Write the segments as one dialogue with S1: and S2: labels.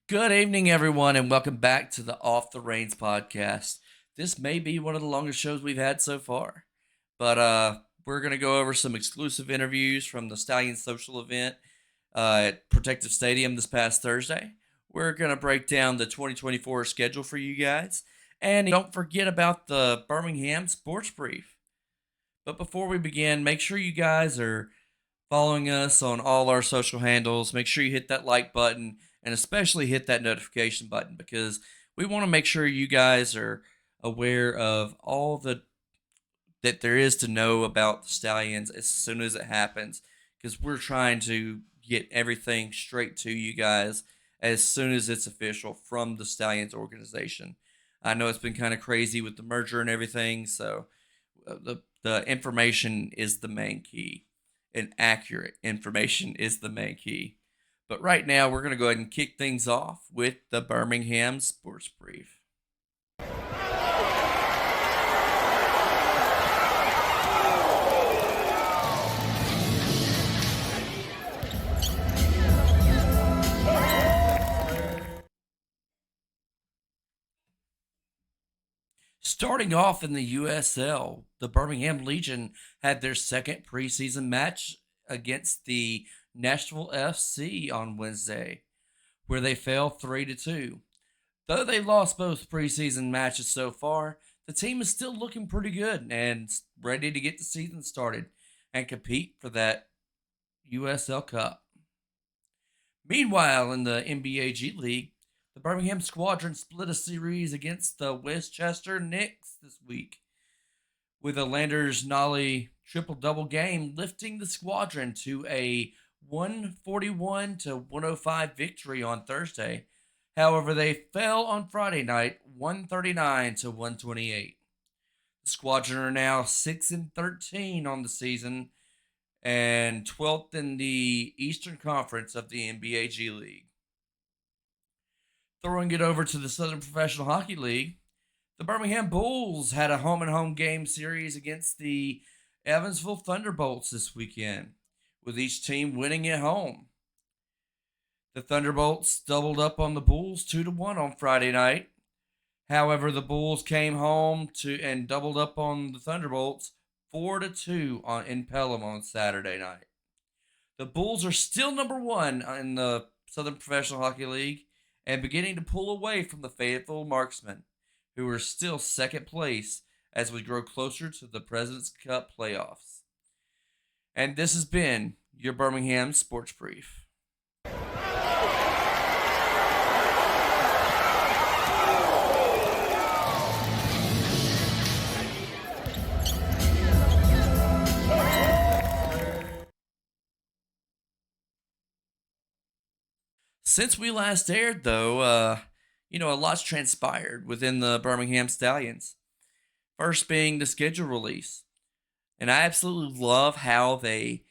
S1: Good evening, everyone, and welcome back to the Off the Reins podcast. This may be one of the longest shows we've had so far, but we're going to go over some exclusive interviews from the Stallions Social event at Protective Stadium this past Thursday. We're going to break down the 2024 schedule for you guys, and don't forget about the Birmingham Sports Brief. But before we begin, make sure you guys are following us on all our social handles. Make sure you hit that like button and especially hit that notification button because we want to make sure you guys are aware of all that there is to know about the Stallions as soon as it happens, because we're trying to get everything straight to you guys as soon as it's official from the Stallions organization. I know it's been kind of crazy with the merger and everything, so the information is the main key, and accurate information is the main key. But right now, we're going to go ahead and kick things off with the Birmingham Sports Brief. Starting off in the USL, the Birmingham Legion had their second preseason match against the Nashville FC on Wednesday, where they fell 3-2. Though they lost both preseason matches so far, the team is still looking pretty good and ready to get the season started and compete for that USL Cup. Meanwhile, in the NBA G League, the Birmingham Squadron split a series against the Westchester Knicks this week, with a Landers Nolly triple-double game lifting the Squadron to a 141-105 victory on Thursday. However, they fell on Friday night 139-128. The Squadron are now 6-13 on the season and 12th in the Eastern Conference of the NBA G League. Throwing it over to the Southern Professional Hockey League, the Birmingham Bulls had a home-and-home game series against the Evansville Thunderbolts this weekend, with each team winning at home. The Thunderbolts doubled up on the Bulls 2-1 on Friday night. However, the Bulls came home and doubled up on the Thunderbolts 4-2 in Pelham on Saturday night. The Bulls are still number one in the Southern Professional Hockey League and beginning to pull away from the Fayetteville Marksmen, who are still second place as we grow closer to the President's Cup playoffs. And this has been your Birmingham Sports Brief. Since we last aired, though, a lot's transpired within the Birmingham Stallions. First being the schedule release. And I absolutely love how they,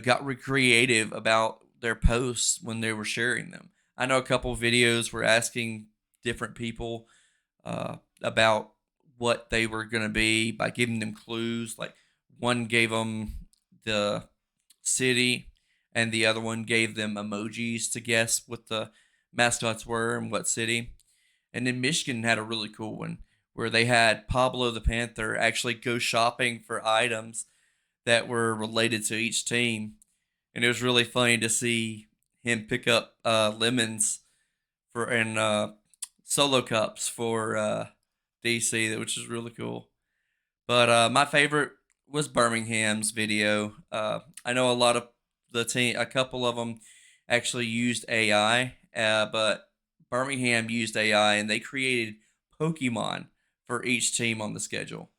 S1: got creative about their posts when they were sharing them. I know a couple of videos were asking different people about what they were going to be by giving them clues. Like one gave them the city, and the other one gave them emojis to guess what the mascots were and what city. And then Michigan had a really cool one where they had Pablo the Panther actually go shopping for items that were related to each team. And it was really funny to see him pick up lemons and solo cups for DC, which is really cool. But my favorite was Birmingham's video. I know a lot of the team, a couple of them actually used AI, but Birmingham used AI and they created Pokemon for each team on the schedule.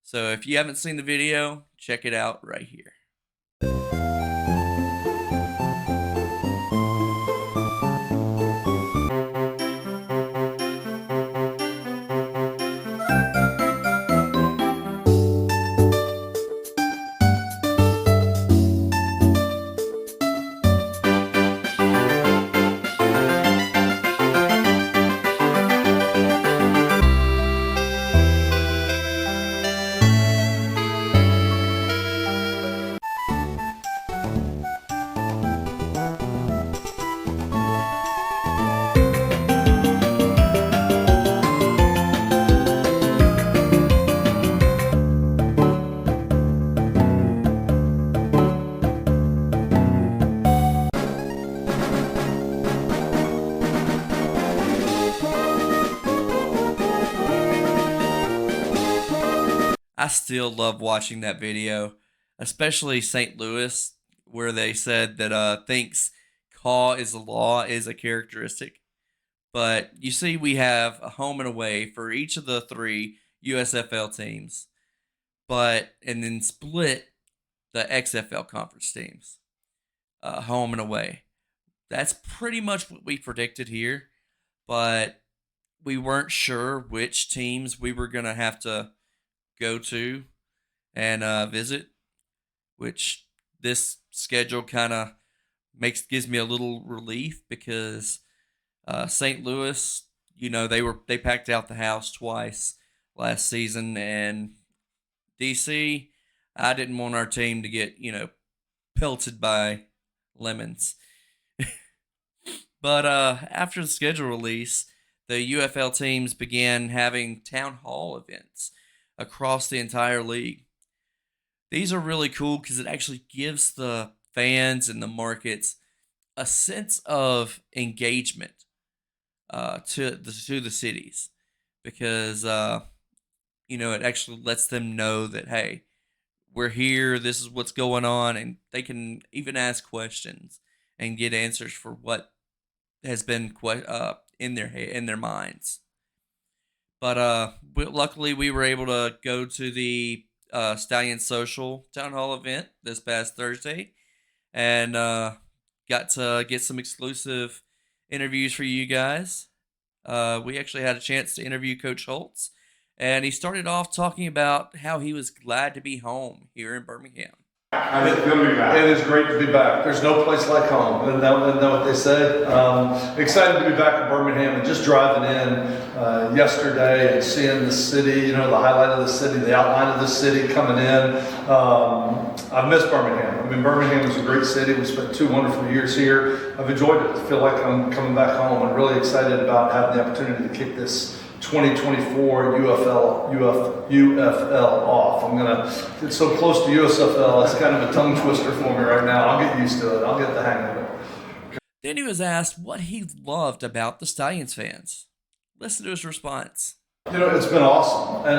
S1: So if you haven't seen the video, check it out right here. I still love watching that video, especially St. Louis, where they said that thinks caw is the law is a characteristic. But you see, we have a home and away for each of the three USFL teams, and then split the XFL conference teams, home and away. That's pretty much what we predicted here, but we weren't sure which teams we were going to have to go to and visit, which this schedule kind of gives me a little relief because St. Louis, they packed out the house twice last season, and DC, I didn't want our team to get pelted by lemons. But after the schedule release, the UFL teams began having town hall events across the entire league. These are really cool because it actually gives the fans and the markets a sense of engagement to the cities, because it actually lets them know that, hey, we're here, this is what's going on, and they can even ask questions and get answers for what has been in their minds. But luckily, we were able to go to the Stallions Social Town Hall event this past Thursday, and got to get some exclusive interviews for you guys. We actually had a chance to interview Coach Holtz, and he started off talking about how he was glad to be home here in Birmingham.
S2: It is great to be back. There's no place like home. Isn't that what they say? Excited to be back in Birmingham and just driving in yesterday and seeing the city, the highlight of the city, the outline of the city coming in. I've missed Birmingham. Birmingham is a great city. We spent 2 wonderful years here. I've enjoyed it. I feel like I'm coming back home. I'm really excited about having the opportunity to kick this 2024 UFL off. It's so close to USFL, it's kind of a tongue twister for me right now. I'll get used to it. I'll get the hang of it.
S1: Then he was asked what he loved about the Stallions fans. Listen to his response.
S2: It's been awesome, and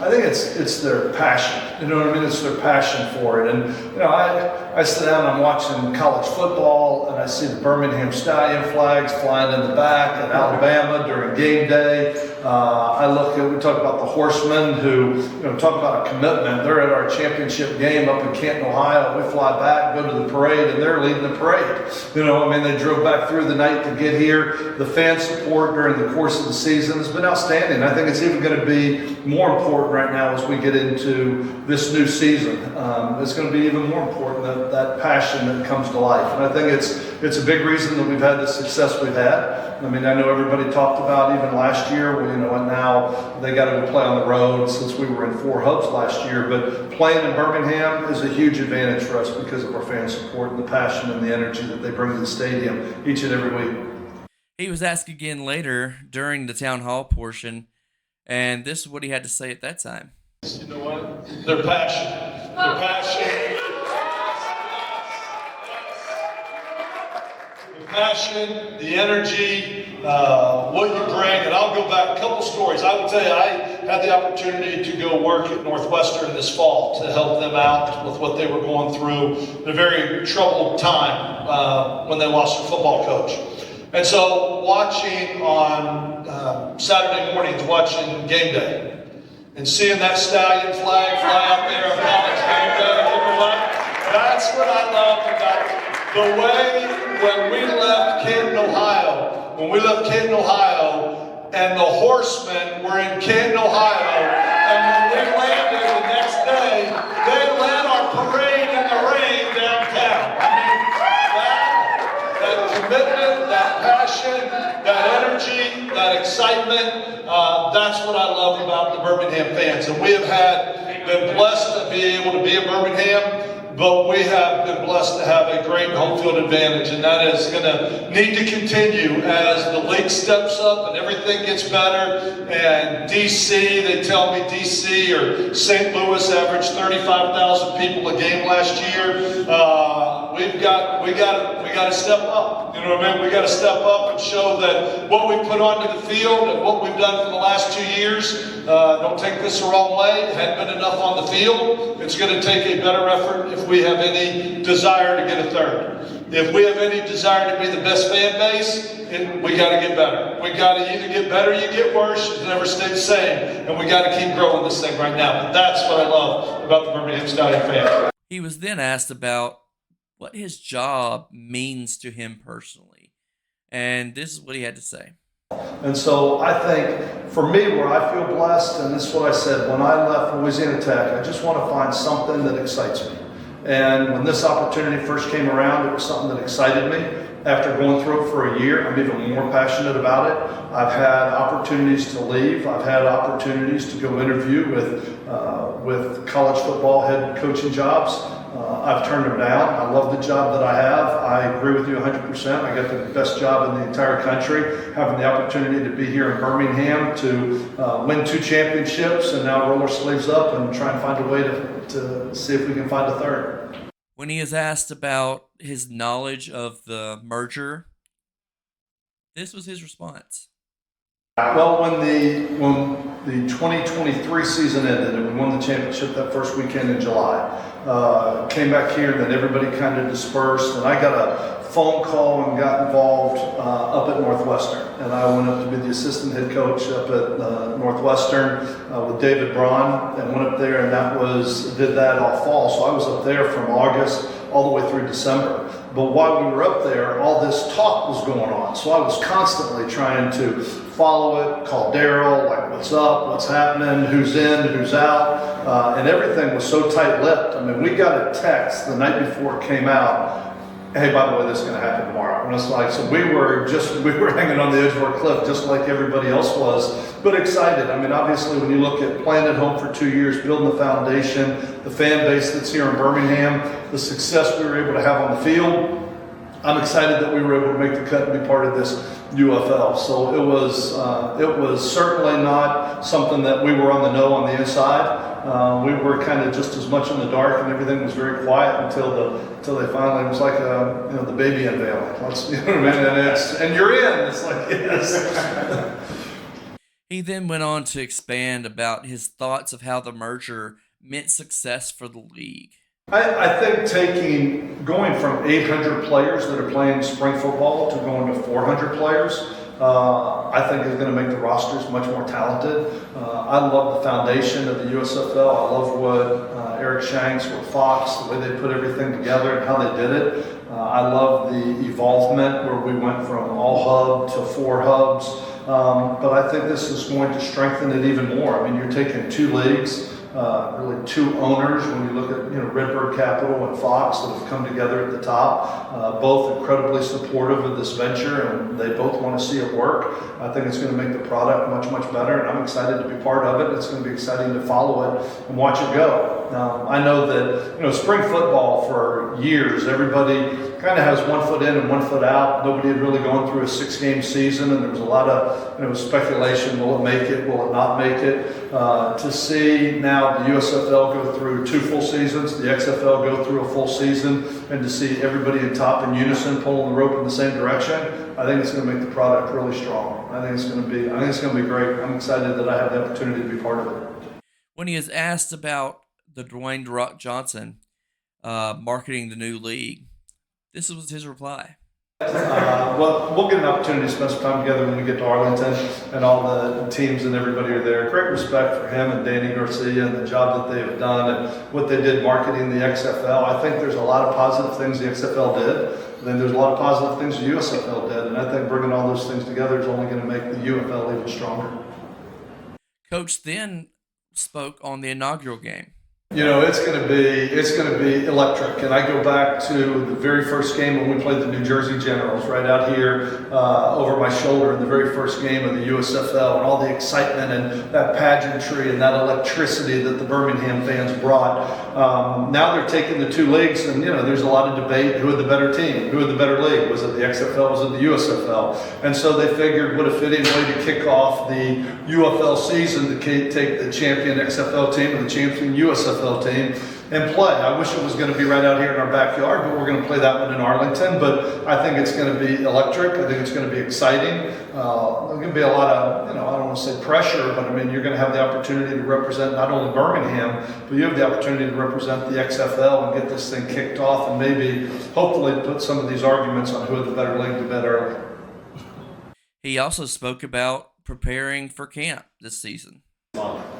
S2: I think it's their passion. It's their passion for it. And I sit down and I'm watching college football, and I see the Birmingham Stallion flags flying in the back at Alabama during game day. We talk about the Horsemen, who talk about a commitment. They're at our championship game up in Canton, Ohio. We fly back, go to the parade, and they're leading the parade. They drove back through the night to get here. The fan support during the course of the season has been outstanding. I think it's even going to be more important right now as we get into this new season. It's going to be even more important that passion that comes to life. And I think it's a big reason that we've had the success we've had. I know everybody talked about even last year, and now they got to play on the road since we were in 4 hubs last year. But playing in Birmingham is a huge advantage for us because of our fan support and the passion and the energy that they bring to the stadium each and every week.
S1: He was asked again later during the town hall portion, and this is what he had to say at that time.
S2: You know what? Their passion. Their passion. The passion, the energy, what you bring. And I'll go back a couple stories. I will tell you, I had the opportunity to go work at Northwestern this fall to help them out with what they were going through in a very troubled time when they lost their football coach. And so watching on Saturday mornings, watching game day, and seeing that Stallion flag fly out there on college game day, that's what I love about the way when we left Canton, Ohio. When we left Canton, Ohio, and the Horsemen were in Canton, Ohio, and when we landed the next day, they led our parade in the rain downtown. That commitment, that passion, that energy, that excitement, that's what I love about the Birmingham fans. And we have been blessed to be able to be in Birmingham, but we have been blessed to have a great home field advantage, and that is going to need to continue as the league league steps up and everything gets better. And DC, they tell me DC or St. Louis averaged 35,000 people a game last year. We got to step up. You know what I mean? We got to step up and show that what we put onto the field and what we've done for the last 2 years. Don't take this the wrong way. It hadn't been enough on the field. It's going to take a better effort if we have any desire to get a third. If we have any desire to be the best fan base, we got to get better. We got to either get better or you get worse. It never stay the same. And we got to keep growing this thing right now. But that's what I love about the Birmingham Stallion fans.
S1: He was then asked about what his job means to him personally. And this is what he had to say.
S2: And so I think for me, where I feel blessed, and this is what I said, when I left Louisiana Tech, I just want to find something that excites me. And when this opportunity first came around, it was something that excited me. After going through it for a year, I'm even more passionate about it. I've had opportunities to leave. I've had opportunities to go interview with college football head coaching jobs. I've turned them down. I love the job that I have. I agree with you 100%. I got the best job in the entire country. Having the opportunity to be here in Birmingham to win 2 championships and now roll our sleeves up and try and find a way to see if we can find a third.
S1: When he is asked about his knowledge of the merger, this was his response.
S2: Well, when the 2023 season ended and we won the championship that first weekend in July, came back here, and then everybody kind of dispersed, and I got a phone call and got involved up at Northwestern, and I went up to be the assistant head coach up at Northwestern with David Braun, and went up there, and did that all fall. So I was up there from August all the way through December. But while we were up there, all this talk was going on. So I was constantly trying to follow it, call Daryl, like what's up, what's happening, who's in, who's out, and everything was so tight-lipped. I mean, we got a text the night before it came out, hey, by the way, this is going to happen tomorrow. And it's like, so we were hanging on the edge of our cliff just like everybody else was, but excited. I mean, obviously, when you look at playing at home for 2 years, building the foundation, the fan base that's here in Birmingham, the success we were able to have on the field, I'm excited that we were able to make the cut and be part of this UFL. So it was certainly not something that we were on the know on the inside. We were kind of just as much in the dark, and everything was very quiet until they finally, it was like the baby unveiling. You know what I mean? And you're in. It's like, yes.
S1: He then went on to expand about his thoughts of how the merger meant success for the league.
S2: I think going from 800 players that are playing spring football to going to 400 players, I think is going to make the rosters much more talented. I love the foundation of the USFL. I love what Eric Shanks with Fox, the way they put everything together and how they did it. I love the evolvement where we went from all hub to 4 hubs. But I think this is going to strengthen it even more. I mean, you're taking 2 leagues. Really 2 owners when you look at Redbird Capital and Fox that have come together at the top, both incredibly supportive of this venture, and they both want to see it work. I think it's going to make the product much, much better, and I'm excited to be part of it. It's going to be exciting to follow it and watch it go. I know that spring football for years, everybody kind of has 1 foot in and 1 foot out. Nobody had really gone through a 6-game season, and there was a lot of speculation: will it make it? Will it not make it? To see now the USFL go through 2 full seasons, the XFL go through a full season, and to see everybody in top in unison pulling the rope in the same direction, I think it's going to make the product really strong. I think it's going to be great. I'm excited that I have the opportunity to be part of it.
S1: When he is asked about the Dwayne "The Rock" Johnson marketing the new league, this was his reply.
S2: Well, we'll get an opportunity to spend some time together when we get to Arlington, and all the teams and everybody are there. Great respect for him and Danny Garcia and the job that they have done and what they did marketing the XFL. I think there's a lot of positive things the XFL did. Then there's a lot of positive things the USFL did, and I think bringing all those things together is only going to make the UFL even stronger.
S1: Coach then spoke on the inaugural game.
S2: It's going to be electric. And I go back to the very first game when we played the New Jersey Generals right out here over my shoulder in the very first game of the USFL, and all the excitement and that pageantry and that electricity that the Birmingham fans brought. Now they're taking the two leagues, and there's a lot of debate: who had the better team, who had the better league? Was it the XFL? Was it the USFL? And so they figured, what a fitting way to kick off the UFL season to take the champion XFL team and the champion USFL team and play. I wish it was going to be right out here in our backyard, but we're going to play that one in Arlington. But I think it's going to be electric. I think it's going to be exciting. There's going to be a lot of, I don't want to say pressure, but I mean, you're going to have the opportunity to represent not only Birmingham, but you have the opportunity to represent the XFL and get this thing kicked off and maybe, hopefully, put some of these arguments on who had the better league to bed early.
S1: He also spoke about preparing for camp this season.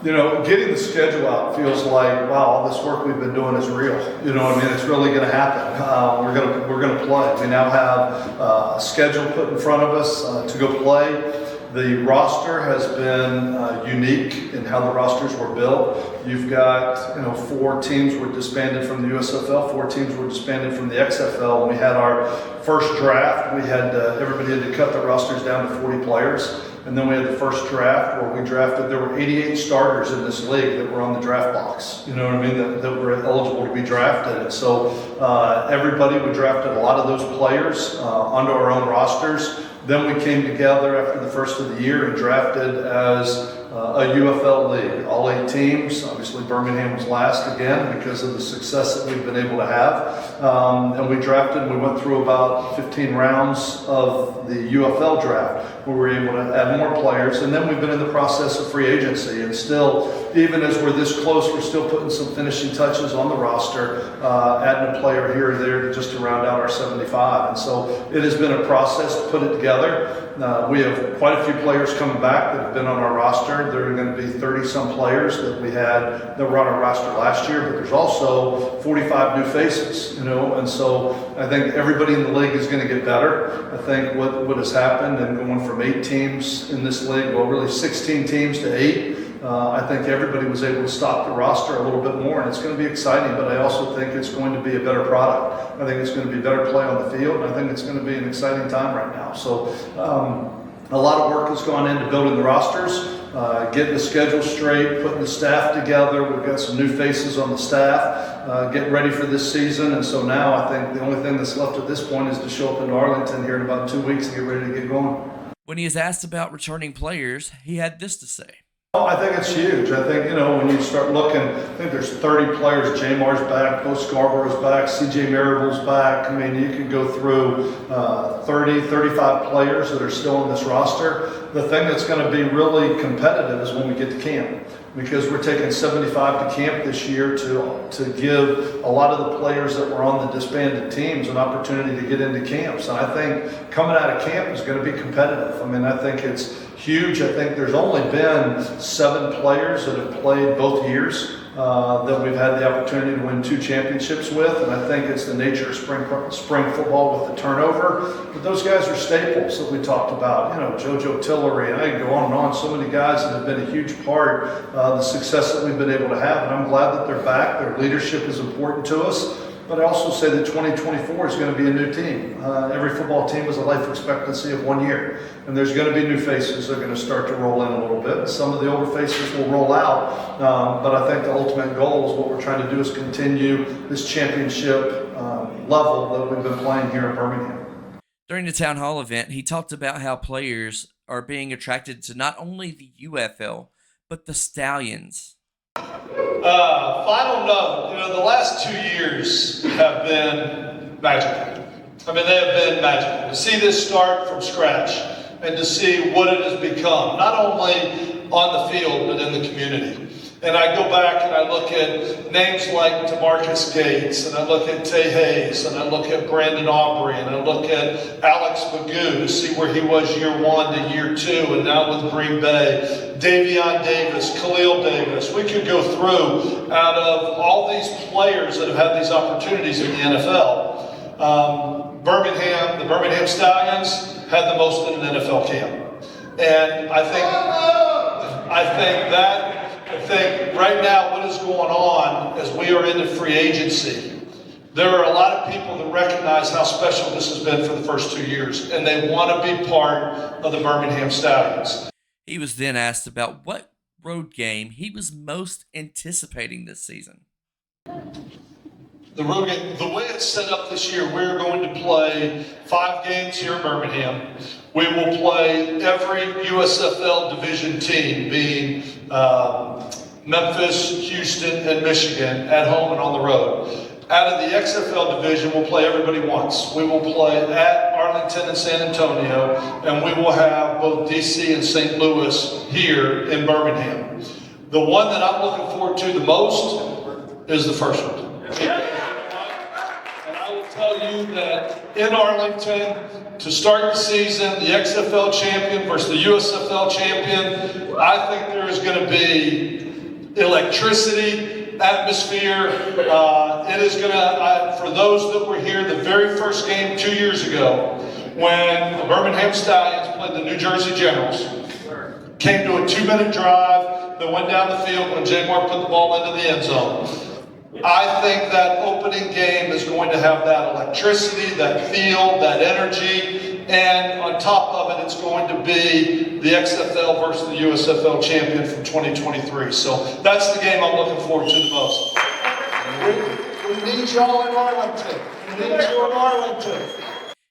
S2: Getting the schedule out feels like, wow, all this work we've been doing is real. It's really going to happen. We're going to play. We now have a schedule put in front of us to go play. The roster has been unique in how the rosters were built. You've got, 4 teams were disbanded from the USFL, 4 teams were disbanded from the XFL. When we had our first draft, we had everybody had to cut the rosters down to 40 players. And then we had the first draft where we drafted, there were 88 starters in this league that were on the draft box, that were eligible to be drafted. And so we drafted a lot of those players onto our own rosters. Then we came together after the first of the year and drafted as a UFL league, all 8 teams. Obviously, Birmingham was last again because of the success that we've been able to have. And we went through about 15 rounds of the UFL draft where we were able to add more players. And then we've been in the process of free agency. And still, even as we're this close, we're still putting some finishing touches on the roster, adding a player here or there just to round out our 75. And so it has been a process to put it together. We have quite a few players coming back that have been on our roster. There are going to be 30-some players that that were on our roster last year, but there's also 45 new faces, and so I think everybody in the league is going to get better. I think what has happened and going from 8 teams in this league, well, really 16 teams to 8, I think everybody was able to stock the roster a little bit more, and it's going to be exciting, but I also think it's going to be a better product. I think it's going to be better play on the field, and I think it's going to be an exciting time right now. So a lot of work has gone into building the rosters, getting the schedule straight, putting the staff together. We've got some new faces on the staff, getting ready for this season. And so now I think the only thing that's left at this point is to show up in Arlington here in about 2 weeks and get ready to get going.
S1: When he was asked about returning players, he had this to say.
S2: I think it's huge. I think, when you start looking, I think there's 30 players. Jamar's back, Bo Scarborough's back, CJ Marable's back. I mean, you can go through 30, 35 players that are still on this roster. The thing that's going to be really competitive is when we get to camp, because we're taking 75 to camp this year to give a lot of the players that were on the disbanded teams an opportunity to get into camps. And I think coming out of camp is going to be competitive. I mean, I think it's huge. I think there's only been 7 players that have played both years that we've had the opportunity to win 2 championships with, and I think it's the nature of spring football with the turnover. But those guys are staples that we talked about. JoJo Tillery, and I can go on and on. So many guys that have been a huge part of the success that we've been able to have, and I'm glad that they're back. Their leadership is important to us. But I also say that 2024 is going to be a new team. Every football team has a life expectancy of 1 year. And there's going to be new faces that are going to start to roll in a little bit. Some of the older faces will roll out. But I think the ultimate goal is what we're trying to do is continue this championship level that we've been playing here in Birmingham.
S1: During the town hall event, he talked about how players are being attracted to not only the UFL, but the Stallions.
S2: Final note, the last 2 years have been magical. I mean, they have been magical. To see this start from scratch and to see what it has become, not only on the field, but in the community. And I go back and I look at names like DeMarcus Gates, and I look at Tay Hayes, and I look at Brandon Aubrey, and I look at Alex Magoo to see where he was year 1 to year 2, and now with Green Bay. Davion Davis, Khalil Davis. We could go through out of all these players that have had these opportunities in the NFL. The Birmingham Stallions had the most in an NFL camp. And I think right now what is going on as we are into free agency, there are a lot of people that recognize how special this has been for the first 2 years, and they want to be part of the Birmingham Stallions.
S1: He was then asked about what road game he was most anticipating this season.
S2: The road game, the way it's set up this year, we're going to play 5 games here in Birmingham. We will play every USFL division team, being Memphis, Houston, and Michigan, at home and on the road. Out of the XFL division, we'll play everybody once. We will play at Arlington and San Antonio, and we will have both DC and St. Louis here in Birmingham. The one that I'm looking forward to the most is the first one. And I will tell you that in Arlington, to start the season, the XFL champion versus the USFL champion, I think there is going to be electricity, atmosphere. It is going to, for those that were here the very first game 2 years ago, when the Birmingham Stallions played the New Jersey Generals, came to a 2-minute drive that went down the field when J. Mark put the ball into the end zone. I think that opening game is going to have that electricity, that feel, that energy, and on top of it, it's going to be the XFL versus the USFL champion from 2023. So that's the game I'm looking forward to the most. We need y'all in Arlington. We need you in Arlington.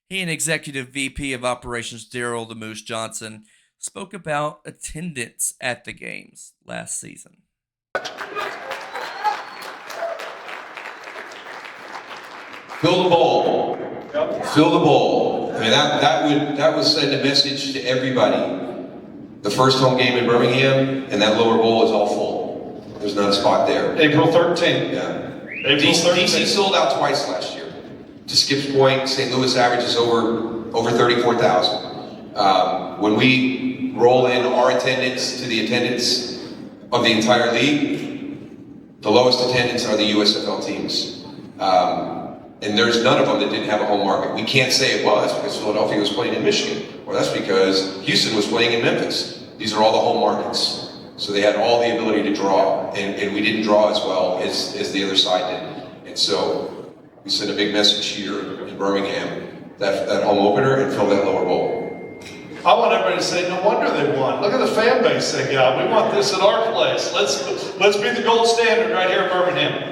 S1: He and Executive VP of Operations Daryl the Moose Johnson spoke about attendance at the games last season.
S3: Fill the bowl. Yep. Fill the bowl. I mean, that would send a message to everybody. The first home game in Birmingham, and that lower bowl is all full. There's not a spot there.
S2: April 13th.
S3: Yeah.
S2: April 13th.
S3: DC sold out twice last year. To Skip's point, St. Louis averages over 34,000. When we roll in our attendance to the attendance of the entire league, the lowest attendance are the USFL teams. And there's none of them that didn't have a home market. We can't say it was because Philadelphia was playing in Michigan, or that's because Houston was playing in Memphis. These are all the home markets. So they had all the ability to draw, and we didn't draw as well as the other side did. And so we sent a big message here in Birmingham, that home opener, and fill that lower bowl.
S2: I want everybody to say, no wonder they won. Look at the fan base they got. We want this at our place. Let's be the gold standard right here in Birmingham.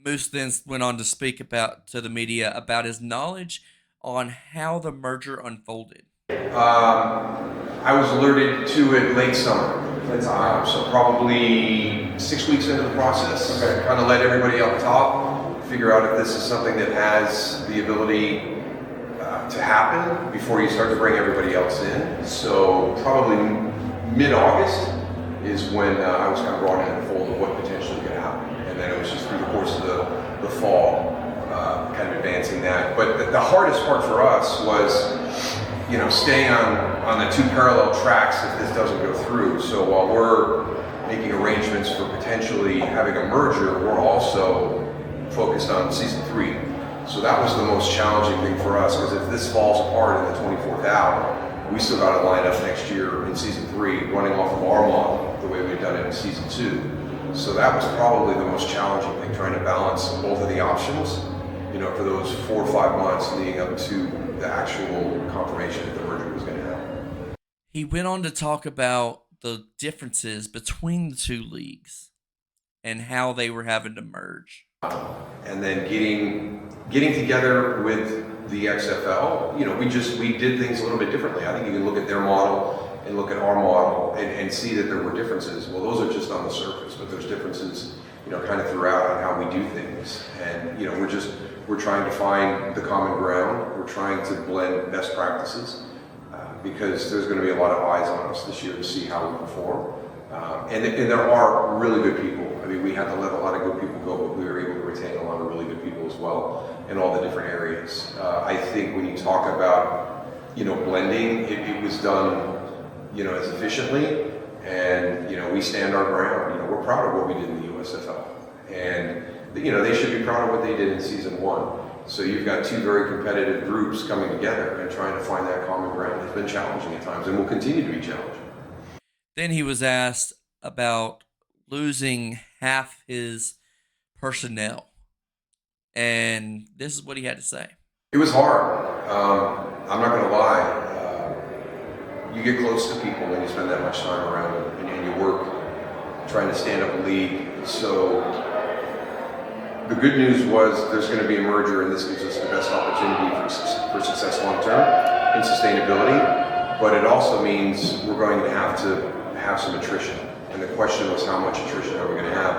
S1: Moose then went on to speak to the media about his knowledge on how the merger unfolded.
S4: I was alerted to it late summer, so probably 6 weeks into the process. Okay. Kind of let everybody up top figure out if this is something that has the ability to happen before you start to bring everybody else in. So probably mid-August is when I was kind of brought in the fold of what potentially could happen. And then it was just through the course of the fall, kind of advancing that. But the hardest part for us was, staying on the 2 parallel tracks if this doesn't go through. So while we're making arrangements for potentially having a merger, we're also focused on season 3. So that was the most challenging thing for us, because if this falls apart in the 24th hour, we still got to line up next year in season 3, running off of our model, the way we've done it in season 2. So that was probably the most challenging thing, trying to balance both of the options, for those 4 or 5 months leading up to the actual confirmation that the merger was going to happen.
S1: He went on to talk about the differences between the 2 leagues and how they were having to merge.
S4: And then getting together with the XFL, we did things a little bit differently. I think you can look at their model and look at our model and see that there were differences. Well, those are just on the surface, but there's differences, kind of throughout on how we do things. And, we're trying to find the common ground. We're trying to blend best practices because there's going to be a lot of eyes on us this year to see how we perform. And there are really good people. I mean, we had to let a lot of good people go, but we were able to retain a lot of really good people as well in all the different areas. I think when you talk about, blending, it was done, as efficiently, and, we stand our ground. We're proud of what we did in the USFL. And, they should be proud of what they did in season 1. So you've got 2 very competitive groups coming together and trying to find that common ground. It's been challenging at times and will continue to be challenging.
S1: Then he was asked about losing half his personnel. And this is what he had to say.
S4: It was hard. I'm not going to lie. You get close to people when you spend that much time around them and you work trying to stand up a league. So The good news was there's going to be a merger, and this gives us the best opportunity for success long term and sustainability. But it also means we're going to have some attrition. And the question was, how much attrition are we going to have?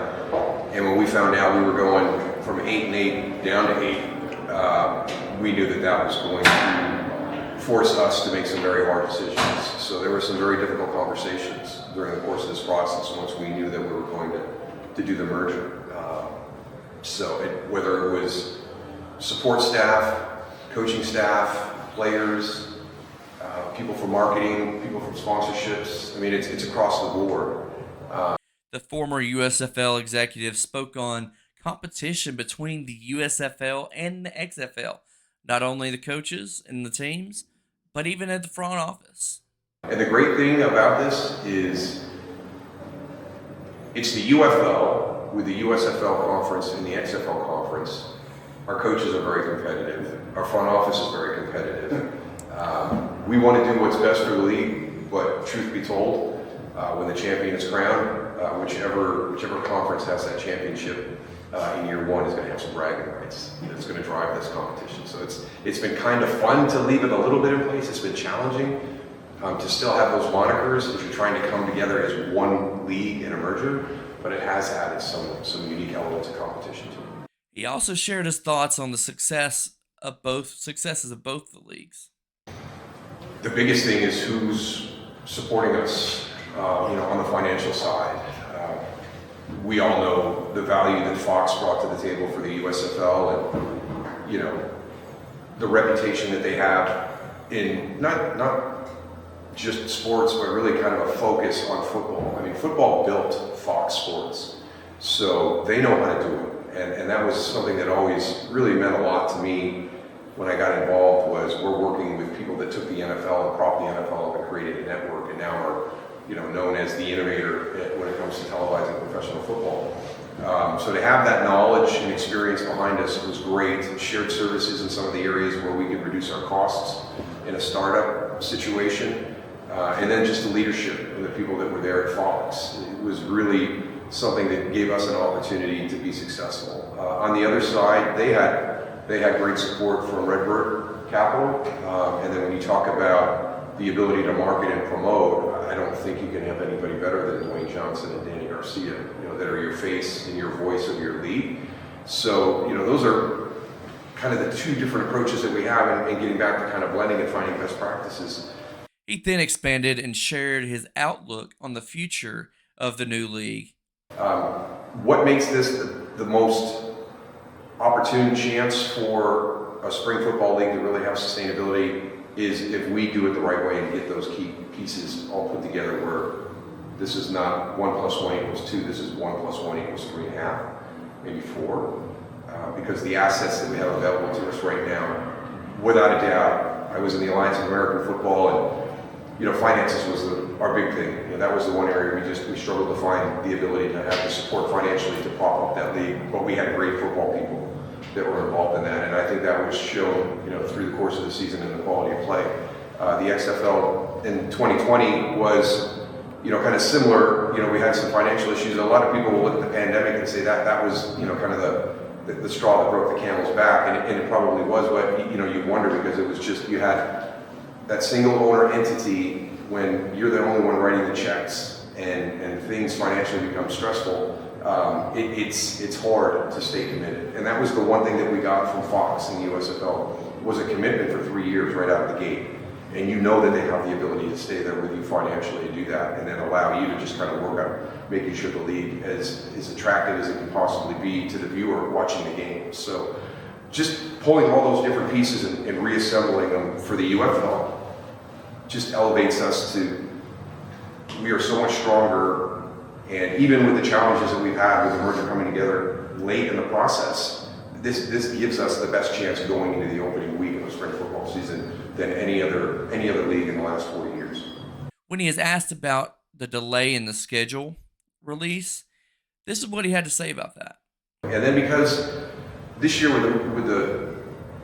S4: And when we found out we were going from 8-8 down to 8, we knew that was going to force us to make some very hard decisions. So there were some very difficult conversations during the course of this process once we knew that we were going to do the merger. Whether it was support staff, coaching staff, players, people from marketing, people from sponsorships, I mean, it's across the board.
S1: The former USFL executive spoke on competition between the USFL and the XFL, not only the coaches and the teams, but even at the front office.
S4: And the great thing about this is it's the UFL with the USFL conference and the XFL conference. Our coaches are very competitive. Our front office is very competitive. We want to do what's best for the league, but truth be told, when the champion is crowned, whichever conference has that championship in year one is going to have some bragging rights. It's going to drive this competition. So it's been kind of fun to leave it a little bit in place. It's been challenging to still have those monikers if you're trying to come together as one league in a merger, but it has added some unique elements of competition to it.
S1: He also shared his thoughts on the successes of both the leagues.
S4: The biggest thing is who's supporting us, on the financial side. We all know the value that Fox brought to the table for the USFL, and the reputation that they have in not just sports, but really kind of a focus on football. I mean, football built Fox Sports, so they know how to do it, and that was something that always really meant a lot to me when I got involved. Was we're working with people that took the NFL and propped the NFL up and created a network, and now are known as the innovator when it comes to televising professional football. So to have that knowledge and experience behind us was great. Shared services in some of the areas where we could reduce our costs in a startup situation. And then just the leadership and the people that were there at Fox. It was really something that gave us an opportunity to be successful. On the other side, they had great support from Redbird Capital. And then when you talk about the ability to market and promote, I don't think you can have anybody better than Dwayne Johnson and Danny Garcia, that are your face and your voice of your league. So, those are kind of the two different approaches that we have in getting back to kind of blending and finding best practices.
S1: He then expanded and shared his outlook on the future of the new league.
S4: What makes this the most opportune chance for a spring football league to really have sustainability is if we do it the right way and get those key pieces all put together, where this is not 1 + 1 = 2, this is 1 + 1 = 3.5, maybe 4, because the assets that we have available to us right now, without a doubt, I was in the Alliance of American Football, and finances was our big thing. That was the one area we struggled to find the ability to have the support financially to prop up that league, but we had great football people that were involved in that, and I think that was shown, through the course of the season in the quality of play. The XFL in 2020 was, kind of similar. We had some financial issues. A lot of people will look at the pandemic and say that was, kind of the straw that broke the camel's back, and it probably was, but you wonder, because it was just, you had that single owner entity when you're the only one writing the checks and things financially become stressful. It's hard to stay committed, and that was the one thing that we got from Fox and the USFL was a commitment for 3 years right out of the gate, and that they have the ability to stay there with you financially and do that, and then allow you to just kind of work on making sure the league as attractive as it can possibly be to the viewer watching the game. So just pulling all those different pieces and reassembling them for the UFL just elevates us to, we are so much stronger. And even with the challenges that we've had with the merger coming together late in the process, this gives us the best chance going into the opening week of the spring football season than any other league in the last 40 years.
S1: When he is asked about the delay in the schedule release, this is what he had to say about that.
S4: And then because this year with the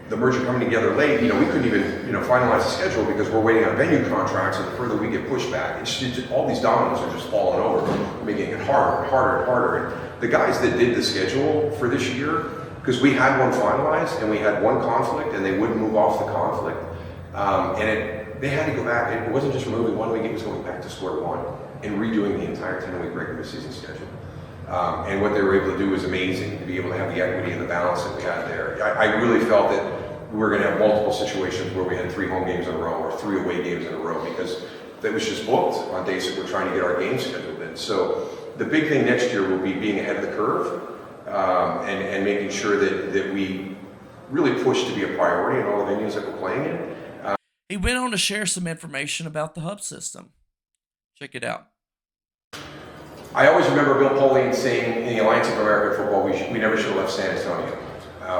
S4: the merger coming together late, we couldn't even, finalize the schedule because we're waiting on venue contracts, and the further we get pushed back, it's just, all these dominoes are just falling over, making it harder and harder and harder. And the guys that did the schedule for this year, because we had one finalized and we had one conflict and they wouldn't move off the conflict, they had to go back. It wasn't just removing 1 week, it was going back to square one and redoing the entire 10-week regular season schedule. And what they were able to do was amazing, to be able to have the equity and the balance that we had there. I really felt that we were going to have multiple situations where we had 3 home games in a row or 3 away games in a row, because that was just booked on days that we're trying to get our games scheduled in. So the big thing next year will be being ahead of the curve, and making sure that we really push to be a priority in all the venues that we're playing in.
S1: He went on to share some information about the hub system. Check it out.
S4: I always remember Bill Polian saying in the Alliance of American Football, we never should have left San Antonio.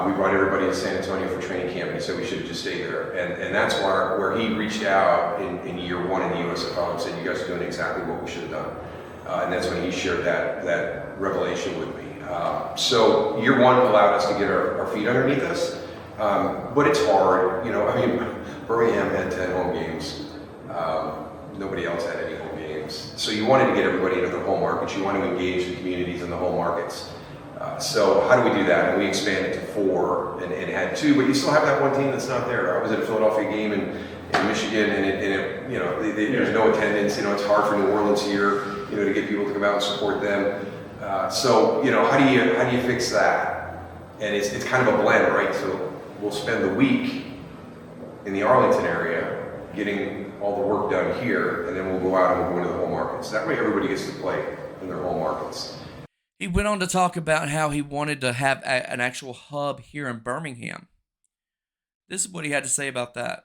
S4: We brought everybody to San Antonio for training camp, and he said we should have just stayed there. And that's where he reached out in year 1 in the USFL and said, you guys are doing exactly what we should have done. And that's when he shared that revelation with me. So year 1 allowed us to get our feet underneath us. But it's hard, Birmingham had 10 home games. Nobody else had any home games. So you wanted to get everybody into their home markets. You want to engage the communities in the home markets. So how do we do that? And we expanded to 4 and had 2, but you still have that one team that's not there. I was at a Philadelphia game in Michigan, and there's no attendance. It's hard for New Orleans here, to get people to come out and support them. So how do you fix that? And it's kind of a blend, right? So we'll spend the week in the Arlington area getting all the work done here, and then we'll go out and we'll go into the home markets. That way everybody gets to play in their home markets.
S1: He went on to talk about how he wanted to have an actual hub here in Birmingham. This is what he had to say about that.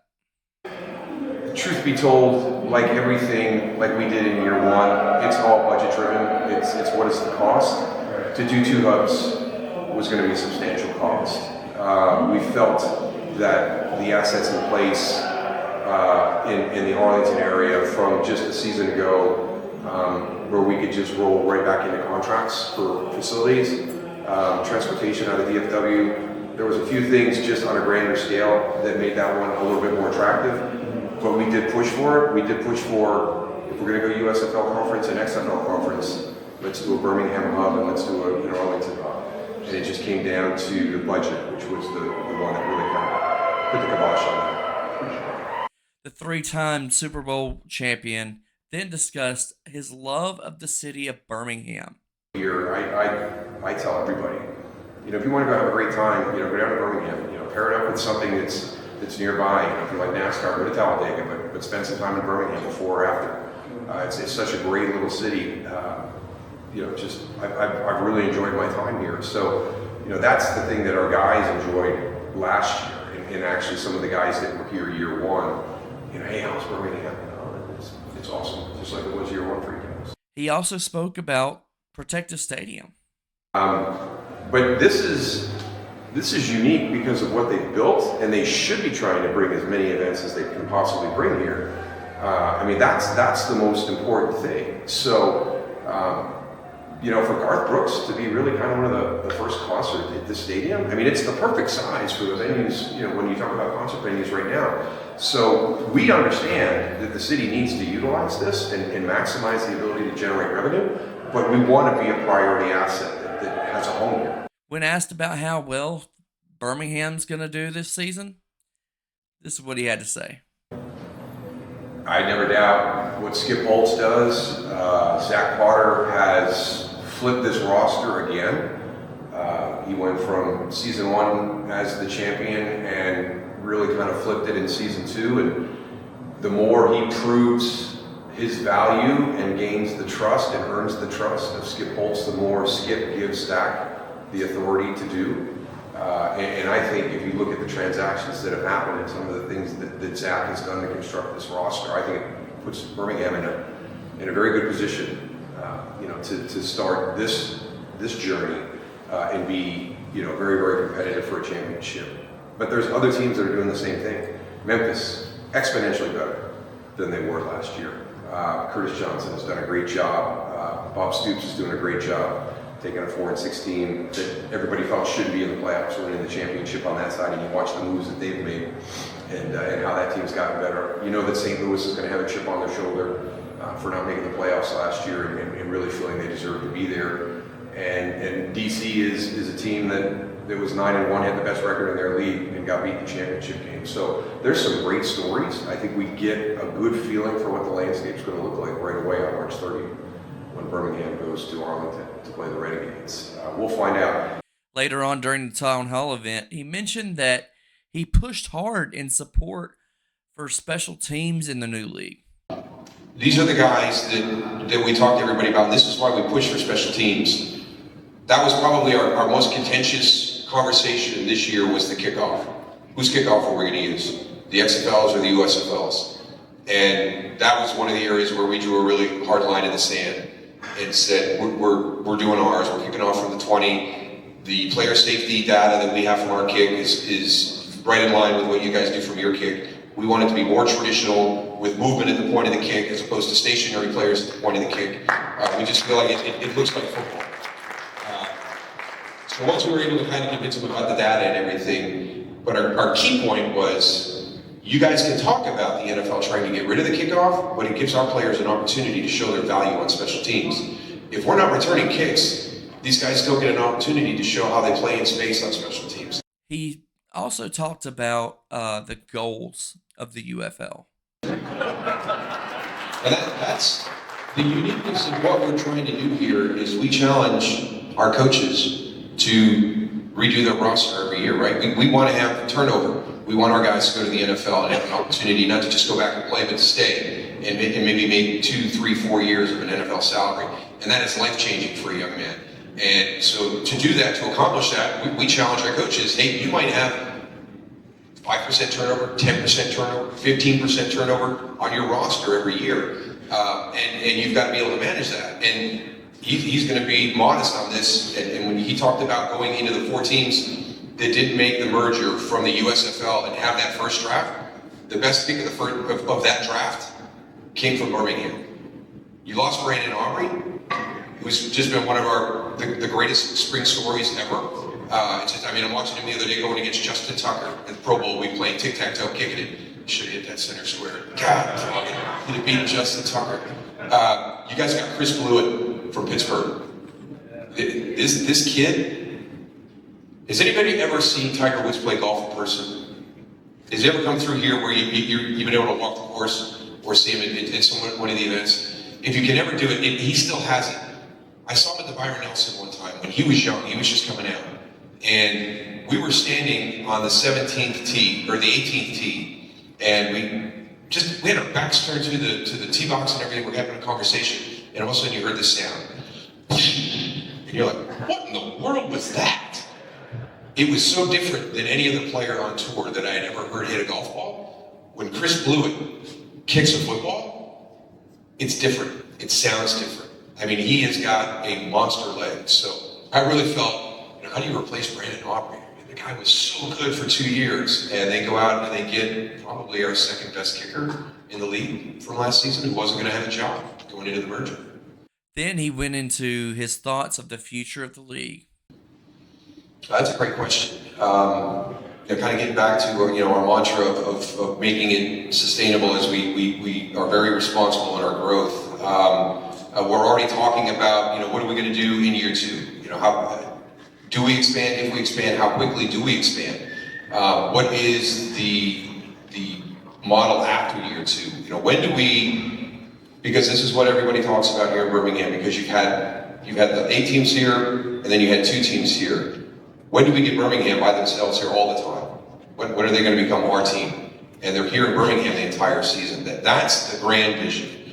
S4: Truth be told, like everything like we did in year 1, it's all budget driven. It's what is the cost. To do 2 hubs was going to be a substantial cost. We felt that the assets in place in the Arlington area from just a season ago, where we could just roll right back into contracts for facilities, transportation out of DFW. There was a few things just on a grander scale that made that one a little bit more attractive, but we did push for it. We did push for, if we're going to go USFL conference and XFL conference, let's do a Birmingham hub and let's do an Arlington hub. And it just came down to the budget, which was the one that really kind of put the kibosh on that.
S1: The 3-time Super Bowl champion then discussed his love of the city of Birmingham.
S4: Here, I tell everybody, if you want to go have a great time, go down to Birmingham. Pair it up with something that's nearby. If you like NASCAR, go to Talladega, but spend some time in Birmingham before or after. It's such a great little city. I've really enjoyed my time here. So, that's the thing that our guys enjoyed last year, and actually some of the guys that were here year 1. Hey, how's Birmingham? It's awesome, just like it was year 1 for you guys.
S1: He also spoke about Protective Stadium.
S4: But this is unique because of what they've built, and they should be trying to bring as many events as they can possibly bring here. That's the most important thing. So, for Garth Brooks to be really kind of one of the first concert at this stadium, it's the perfect size for the venues, when you talk about concert venues right now. So we understand that the city needs to utilize this and maximize the ability to generate revenue, but we want to be a priority asset that has a home here.
S1: When asked about how well Birmingham's going to do this season, this is what he had to say.
S4: I never doubt what Skip Holtz does. Zach Potter has flipped this roster again. He went from season 1 as the champion and really kind of flipped it in season 2. And the more he proves his value and gains the trust and earns the trust of Skip Holtz, the more Skip gives Zach the authority to do. And I think if you look at the transactions that have happened and some of the things that Zach has done to construct this roster, I think it puts Birmingham in a very good position, to start this journey and be, very, very competitive for a championship. But there's other teams that are doing the same thing. Memphis, exponentially better than they were last year. Curtis Johnson has done a great job. Bob Stoops is doing a great job. taking a 4-6 team that everybody felt should be in the playoffs, winning the championship on that side, and you watch the moves that they've made and how that team's gotten better. You know that St. Louis is going to have a chip on their shoulder for not making the playoffs last year and really feeling they deserve to be there. And DC is a team that was 9-1, had the best record in their league, and got beat in the championship game. So there's some great stories. I think we get a good feeling for what the landscape's going to look like right away on March 30th when Birmingham goes to Arlington to play the Renegades. We'll find out.
S1: Later on during the town hall event, he mentioned that he pushed hard in support for special teams in the new league.
S3: These are the guys that we talk to everybody about, and this is why we push for special teams. That was probably our most contentious conversation this year was the kickoff. Whose kickoff are we going to use? The XFLs or the USFLs? And that was one of the areas where we drew a really hard line in the sand and said, we're doing ours. We're kicking off from the 20. The player safety data that we have from our kick is right in line with what you guys do from your kick. We want it to be more traditional with movement at the point of the kick as opposed to stationary players at the point of the kick. We just feel like it looks like football. So once we were able to kind of convince them about the data and everything, but our key point was, you guys can talk about the NFL trying to get rid of the kickoff, but it gives our players an opportunity to show their value on special teams. If we're not returning kicks, these guys still get an opportunity to show how they play in space on special teams.
S1: He also talked about the goals of the UFL.
S3: And that's the uniqueness of what we're trying to do here is we challenge our coaches to redo their roster every year, right? We want to have turnover. We want our guys to go to the NFL and have an opportunity not to just go back and play, but to stay and maybe make 2, 3, 4 years of an NFL salary. And that is life-changing for a young man. And so to do that, to accomplish that, we challenge our coaches, hey, you might have 5% turnover, 10% turnover, 15% turnover on your roster every year. And you've got to be able to manage that. And he's going to be modest on this. And when he talked about going into the 4 teams that didn't make the merger from the USFL and have that first draft, the best pick of that draft came from Birmingham. You lost Brandon Aubrey, who's just been one of the greatest spring stories ever. I'm watching him the other day going against Justin Tucker at the Pro Bowl. We played tic-tac-toe, kicking it. Should have hit that center square. God, he'd have beaten Justin Tucker. You guys got Chris Blewett from Pittsburgh. This kid, has anybody ever seen Tiger Woods play golf in person? Has he ever come through here where you've been able to walk the course or see him at one of the events? If you can ever do it, he still has it. I saw him at the Byron Nelson one time when he was young. He was just coming out. And we were standing on the 17th tee, or the 18th tee, and we had our backs turned to the tee box and everything. We're having a conversation, and all of a sudden you heard this sound. And you're like, what in the world was that? It was so different than any other player on tour that I had ever heard hit a golf ball. When Chris Blewett kicks a football, it's different. It sounds different. I mean, he has got a monster leg. So I really felt, how do you replace Brandon Aubrey? I mean, the guy was so good for 2 years, and they go out and they get probably our second best kicker in the league from last season who wasn't going to have a job going into the merger.
S1: Then he went into his thoughts of the future of the league.
S3: That's a great question. Kind of getting back to our mantra of making it sustainable as we are very responsible in our growth. We're already talking about what are we going to do in year 2? How do we expand? If we expand, how quickly do we expand? What is the model after year 2? When do we? Because this is what everybody talks about here in Birmingham. Because you've had the 8 teams here, and then you had 2 teams here. When do we get Birmingham by themselves here all the time? When are they going to become our team? And they're here in Birmingham the entire season. That's the grand vision,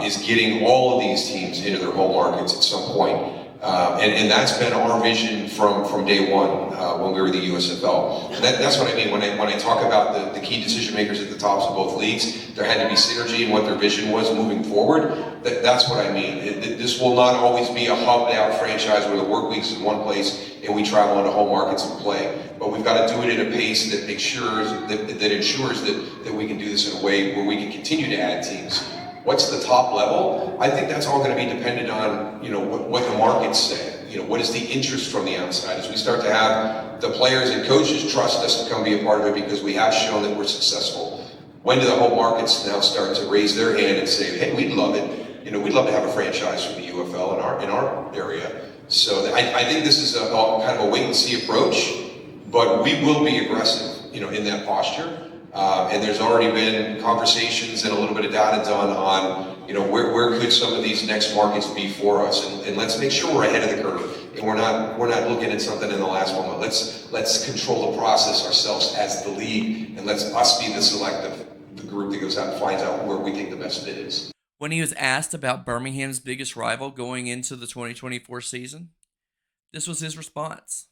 S3: is getting all of these teams into their home markets at some point. And that's been our vision from day one when we were the USFL. And that's what I mean when I talk about the key decision makers at the tops of both leagues. There had to be synergy in what their vision was moving forward. That's what I mean. This will not always be a hubbed out franchise where the work week's in one place and we travel into home markets and play. But we've got to do it in a pace that ensures that we can do this in a way where we can continue to add teams. What's the top level? I think that's all going to be dependent on what the markets say. what is the interest from the outside? As we start to have the players and coaches trust us to come be a part of it because we have shown that we're successful. When do the whole markets now start to raise their hand and say, hey, we'd love it. We'd love to have a franchise from the UFL in our area. So I think this is a kind of a wait and see approach, but we will be aggressive, in that posture. And there's already been conversations and a little bit of data done on, where could some of these next markets be for us, and let's make sure we're ahead of the curve, and we're not looking at something in the last moment. Let's control the process ourselves as the league, and let's us be the group that goes out and finds out where we think the best fit is.
S1: When he was asked about Birmingham's biggest rival going into the 2024 season, this was his response.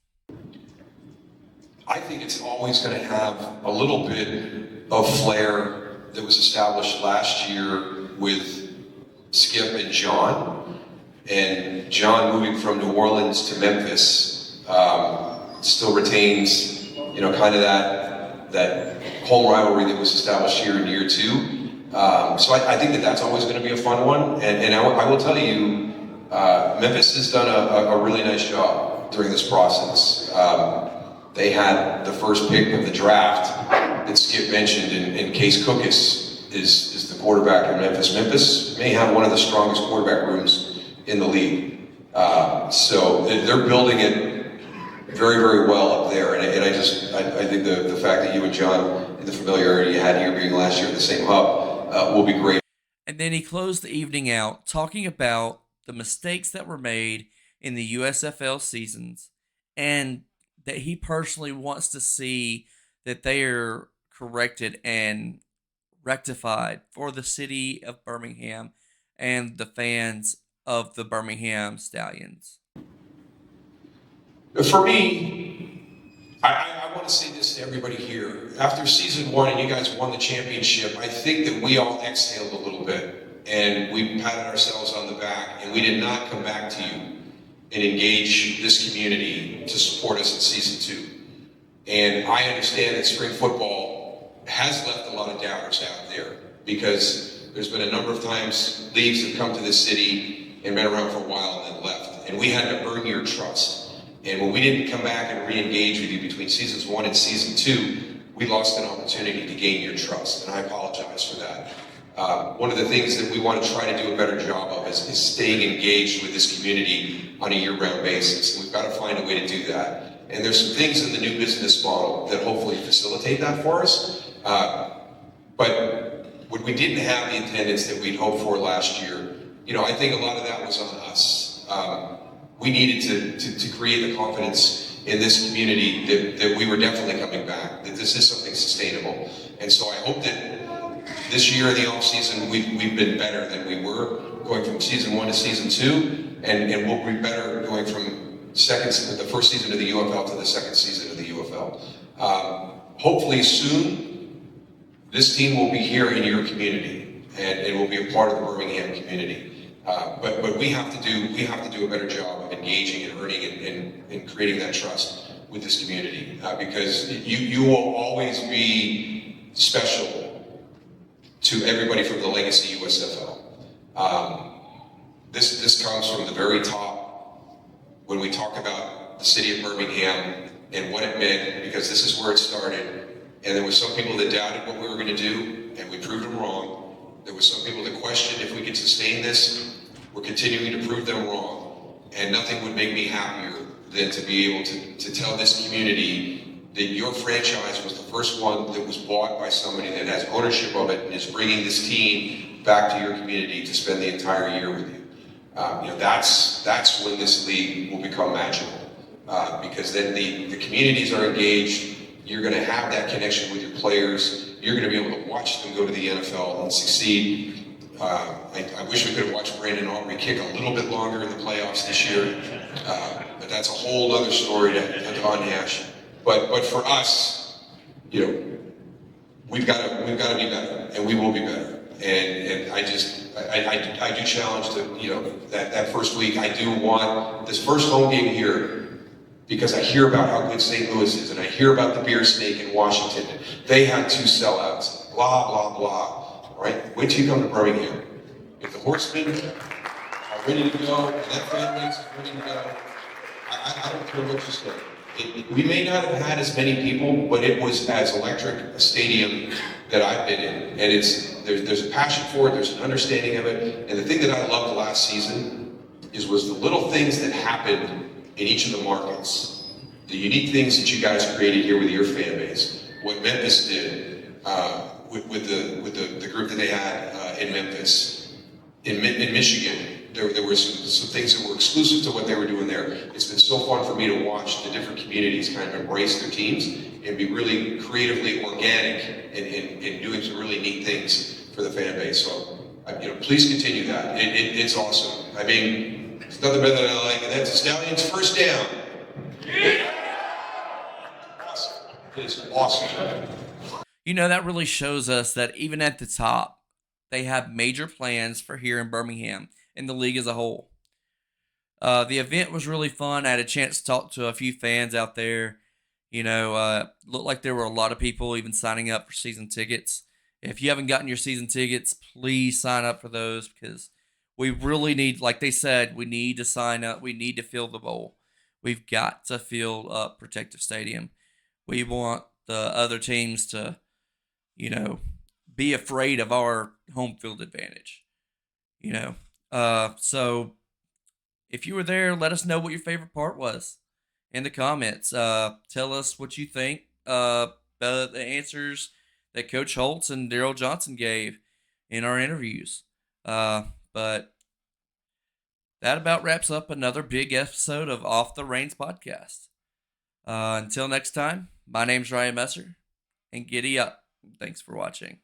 S3: I think it's always going to have a little bit of flair that was established last year with Skip and John. And John moving from New Orleans to Memphis still retains, kind of that home rivalry that was established here in year two. So I think that's always going to be a fun one. And I will tell you, Memphis has done a really nice job during this process. They had the first pick of the draft that Skip mentioned, and Case Cookus is the quarterback in Memphis. Memphis may have one of the strongest quarterback rooms in the league. So they're building it very, very well up there. And I think the fact that you and John and the familiarity you had here being last year at the same hub will be great.
S1: And then he closed the evening out talking about the mistakes that were made in the USFL seasons, and that he personally wants to see that they are corrected and rectified for the city of Birmingham and the fans of the Birmingham Stallions.
S3: For me, I want to say this to everybody here. After season one and you guys won the championship, I think that we all exhaled a little bit and we patted ourselves on the back, and we did not come back to you and engage this community to support us in season two. And I understand that spring football has left a lot of doubters out there, because there's been a number of times leagues have come to this city and been around for a while and then left. And we had to earn your trust. And when we didn't come back and re-engage with you between seasons one and season two, we lost an opportunity to gain your trust. And I apologize for that. One of the things that we want to try to do a better job of is staying engaged with this community on a year-round basis. And we've got to find a way to do that. And there's some things in the new business model that hopefully facilitate that for us. But when we didn't have the attendance that we'd hoped for last year, I think a lot of that was on us. We needed to create the confidence in this community that we were definitely coming back, that this is something sustainable. And so I hope that this year in the off season, we've been better than we were going from season one to season two, and we'll be better going from the first season of the UFL to the second season of the UFL. Hopefully soon, this team will be here in your community, and it will be a part of the Birmingham community. But we have to do a better job of engaging and earning and creating that trust with this community, because you will always be special to everybody from the legacy USFL. This comes from the very top when we talk about the city of Birmingham and what it meant, because this is where it started. And there were some people that doubted what we were going to do, and we proved them wrong. There were some people that questioned if we could sustain this. We're continuing to prove them wrong. And nothing would make me happier than to be able to tell this community that your franchise was the first one that was bought by somebody that has ownership of it and is bringing this team back to your community to spend the entire year with you. That's when this league will become magical, because then the communities are engaged. You're going to have that connection with your players. You're going to be able to watch them go to the NFL and succeed. I wish we could have watched Brandon Aubrey kick a little bit longer in the playoffs this year, but that's a whole other story to unhash. But for us, we've got to be better, and we will be better. And I do challenge that first week. I do want this first home game here, because I hear about how good St. Louis is, and I hear about the beer snake in Washington. They had 2 sellouts, blah, blah, blah, right? Wait till you come to Birmingham. If the Horsemen are ready to go, and that fan base is ready to go, I don't care what you say. We may not have had as many people, but it was as electric a stadium that I've been in. And there's a passion for it, there's an understanding of it. And the thing that I loved last season was the little things that happened in each of the markets. The unique things that you guys created here with your fan base. What Memphis did with the group that they had in Memphis. In Michigan, there were some things that were exclusive to what they were doing there. It's been so fun for me to watch the different communities kind of embrace their teams and be really creatively organic in doing some really neat things for the fan base. So, please continue that. It's awesome. I mean, it's nothing better than like, and that's the Stallions' first down. Awesome. It is awesome.
S1: That really shows us that even at the top, they have major plans for here in Birmingham and the league as a whole. The event was really fun. I had a chance to talk to a few fans out there. Looked like there were a lot of people even signing up for season tickets. If you haven't gotten your season tickets, please sign up for those because we really need, like they said, we need to sign up. We need to fill the bowl. We've got to fill up Protective Stadium. We want the other teams to, be afraid of our home field advantage. So if you were there, let us know what your favorite part was in the comments. Tell us what you think the answers that Coach Holtz and Daryl Johnson gave in our interviews. But that about wraps up another big episode of Off the Reins podcast. Until next time, my name's Ryan Messer, and giddy up. Thanks for watching.